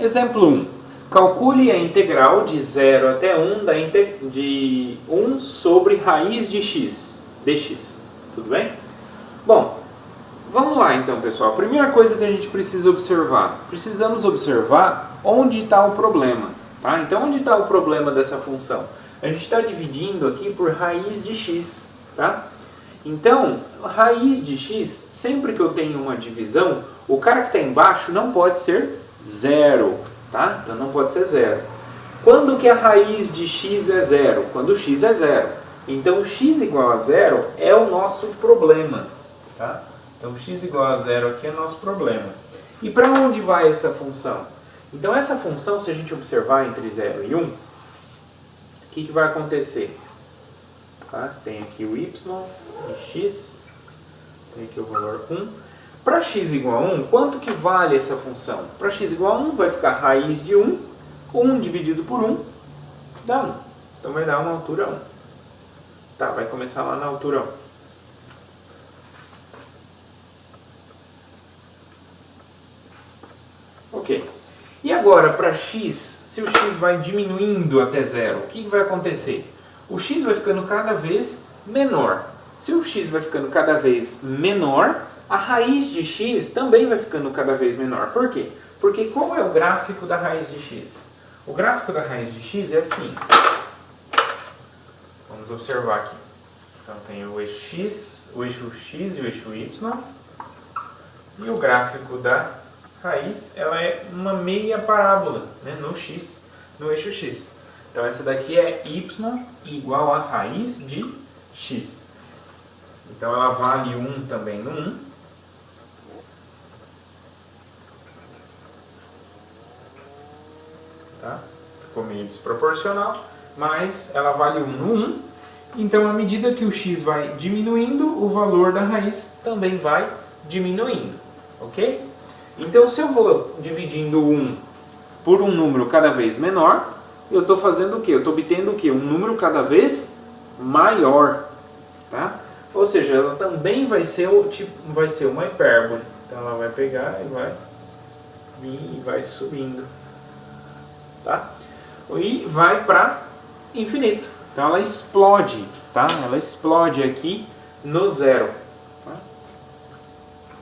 Exemplo 1. Calcule a integral de 0 até 1 de 1 sobre raiz de x, dx. Tudo bem? Bom, vamos lá então, pessoal. A primeira coisa que a gente precisa observar. Precisamos observar onde está o problema. Tá? Então, onde está o problema dessa função? A gente está dividindo aqui por raiz de x. Tá? Então, raiz de x, sempre que eu tenho uma divisão, o cara que está embaixo não pode ser 0. Tá? Então não pode ser 0. Quando que a raiz de x é 0? Quando x é 0. Então x igual a 0 é o nosso problema. Tá? Então x igual a 0 aqui é o nosso problema. E para onde vai essa função? Então essa função, se a gente observar entre 0 e 1, o que vai acontecer? Tá? Tem aqui o y e x, tem aqui o valor 1. Para x igual a 1, quanto que vale essa função? Para x igual a 1 vai ficar raiz de 1, 1 dividido por 1 dá 1. Então vai dar uma altura 1. Tá, vai começar lá na altura 1. Ok. E agora para x, se o x vai diminuindo até 0, o que vai acontecer? O x vai ficando cada vez menor. Se o x vai ficando cada vez menor, a raiz de x também vai ficando cada vez menor. Por quê? Porque qual é o gráfico da raiz de x? O gráfico da raiz de x é assim. Vamos observar aqui. Então tem o eixo x e o eixo y. E o gráfico da raiz, ela é uma meia parábola, né, no eixo x. Então essa daqui é y igual a raiz de x. Então ela vale 1 também no 1. Tá? Ficou meio desproporcional, mas ela vale 1 no 1. Então, à medida que o x vai diminuindo, o valor da raiz também vai diminuindo. Ok? Então, se eu vou dividindo 1 por um número cada vez menor, eu estou fazendo o quê? Eu estou obtendo o quê? Um número cada vez maior. Tá? Ou seja, ela também vai ser uma hipérbole. Então, ela vai pegar e vai vir e vai subindo. Tá? E vai para infinito. Então ela explode, tá? Ela explode aqui no 0. Tá?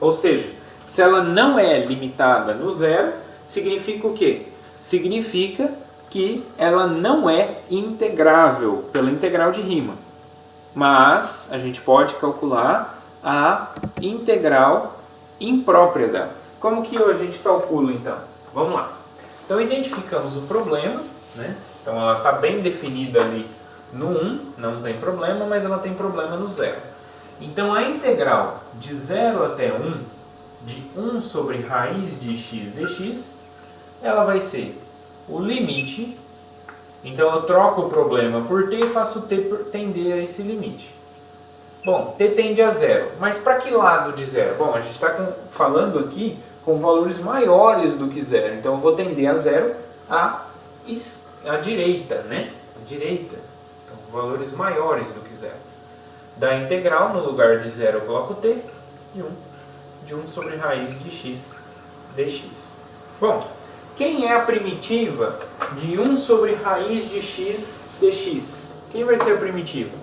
Ou seja, se ela não é limitada no 0, significa o quê? Significa que ela não é integrável pela integral de Riemann. Mas a gente pode calcular a integral imprópria dela. Como que a gente calcula então? Vamos lá. Então, identificamos o problema, né? Então ela está bem definida ali no 1, não tem problema, mas ela tem problema no 0. Então, a integral de 0 até 1, de 1 sobre raiz de x dx, ela vai ser o limite. Então, eu troco o problema por t e faço t tender a esse limite. Bom, t tende a 0, mas para que lado de 0? Bom, a gente está falando aqui com valores maiores do que 0. Então, eu vou tender a 0 à direita, né? À direita. Então, valores maiores do que 0. Da integral, no lugar de 0, eu coloco t de 1 sobre raiz de x dx. Bom, quem é a primitiva de 1 sobre raiz de x dx? Quem vai ser a primitiva?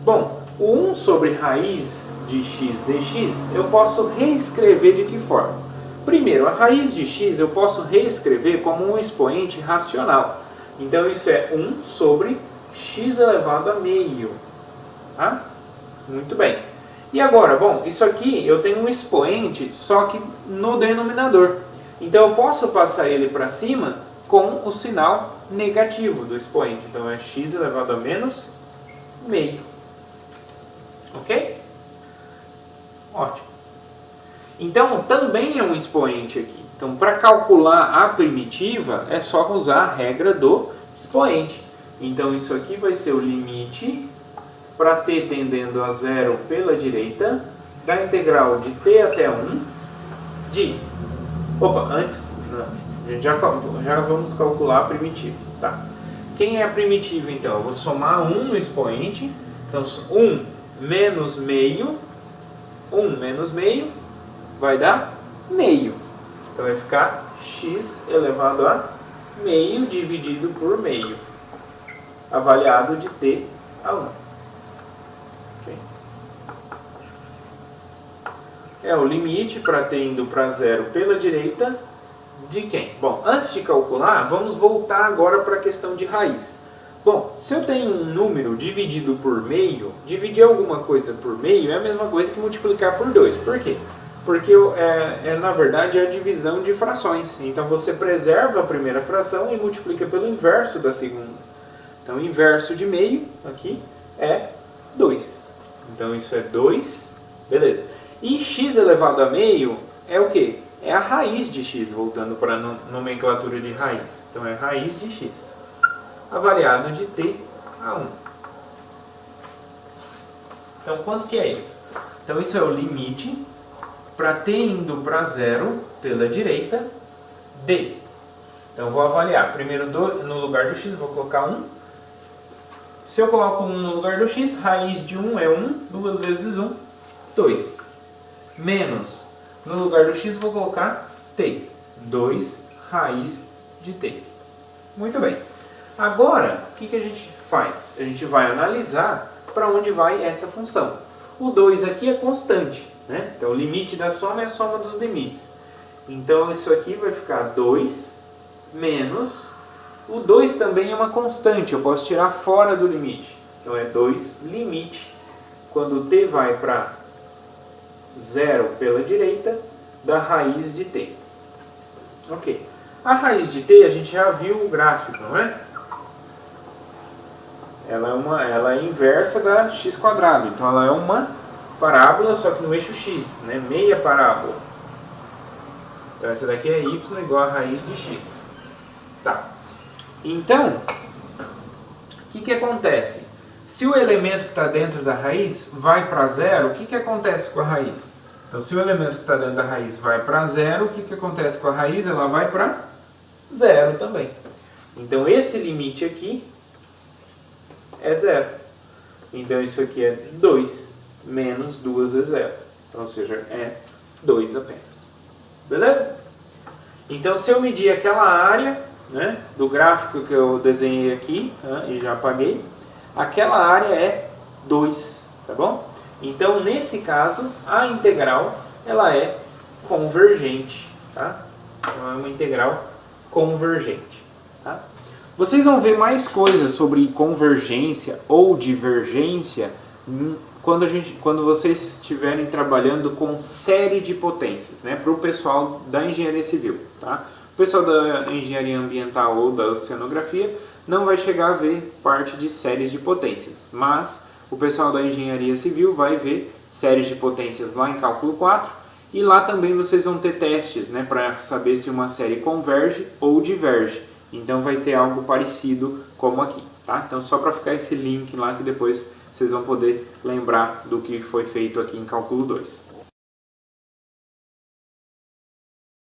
Bom, o 1 sobre raiz de x dx, eu posso reescrever de que forma? Primeiro, a raiz de x eu posso reescrever como um expoente racional. Então, isso é 1 sobre x elevado a meio. Tá? Muito bem. E agora, bom, isso aqui eu tenho um expoente, só que no denominador. Então, eu posso passar ele para cima com o sinal negativo do expoente. Então, é x elevado a menos meio. Ok? Ótimo. Então, também é um expoente aqui. Então, para calcular a primitiva, é só usar a regra do expoente. Então, isso aqui vai ser o limite para t tendendo a 0 pela direita, da integral de t até 1, de... Opa, antes, a gente já vamos calcular a primitiva. Tá? Quem é a primitiva, então? Eu vou somar 1 no expoente. Então, 1 menos meio. 1 menos meio vai dar meio. Então vai ficar x elevado a meio dividido por meio, avaliado de t a 1. Okay. É o limite para t indo para zero pela direita de quem? Bom, antes de calcular, vamos voltar agora para a questão de raiz. Bom, se eu tenho um número dividido por meio, dividir alguma coisa por meio é a mesma coisa que multiplicar por 2. Por quê? Porque na verdade, é a divisão de frações. Então, você preserva a primeira fração e multiplica pelo inverso da segunda. Então, o inverso de meio, aqui, é 2. Então, isso é 2, beleza. E x elevado a meio é o quê? É a raiz de x, voltando para a nomenclatura de raiz. Então, é raiz de x, avaliado de t a 1. Então, quanto que é isso? Então, isso é o limite para t indo para zero pela direita d. Então, eu vou avaliar. Primeiro, no lugar do x, vou colocar 1. Se eu coloco 1 no lugar do x, raiz de 1 é 1, 2 vezes 1, 2. Menos, no lugar do x, vou colocar t. 2 raiz de t. Muito bem. Agora, o que a gente faz? A gente vai analisar para onde vai essa função. O 2 aqui é constante, né? Então, o limite da soma é a soma dos limites. Então, isso aqui vai ficar 2 menos... O 2 também é uma constante, eu posso tirar fora do limite. Então, é 2 limite, quando t vai para 0 pela direita, da raiz de t. Ok. A raiz de t, a gente já viu o gráfico, não é? Ela é inversa da x². Então, ela é uma parábola, só que no eixo x, né? Meia parábola. Então, essa daqui é y igual a raiz de x. Tá. Então, o que acontece? Se o elemento que está dentro da raiz vai para zero, o que acontece com a raiz? Então, se o elemento que está dentro da raiz vai para zero, o que acontece com a raiz? Ela vai para zero também. Então, esse limite aqui é zero. Então, isso aqui é 2 menos 2 é zero. Então, ou seja, é 2 apenas. Beleza? Então, se eu medir aquela área, né, do gráfico que eu desenhei aqui, e já apaguei, aquela área é 2, tá bom? Então, nesse caso, a integral ela é convergente, tá? Então, é uma integral convergente, tá? Vocês vão ver mais coisas sobre convergência ou divergência quando vocês estiverem trabalhando com série de potências, né, para o pessoal da engenharia civil, tá? O pessoal da engenharia ambiental ou da oceanografia não vai chegar a ver parte de séries de potências, mas o pessoal da engenharia civil vai ver séries de potências lá em cálculo 4 e lá também vocês vão ter testes, né, para saber se uma série converge ou diverge. Então vai ter algo parecido como aqui, tá? Então só para ficar esse link lá que depois vocês vão poder lembrar do que foi feito aqui em cálculo 2.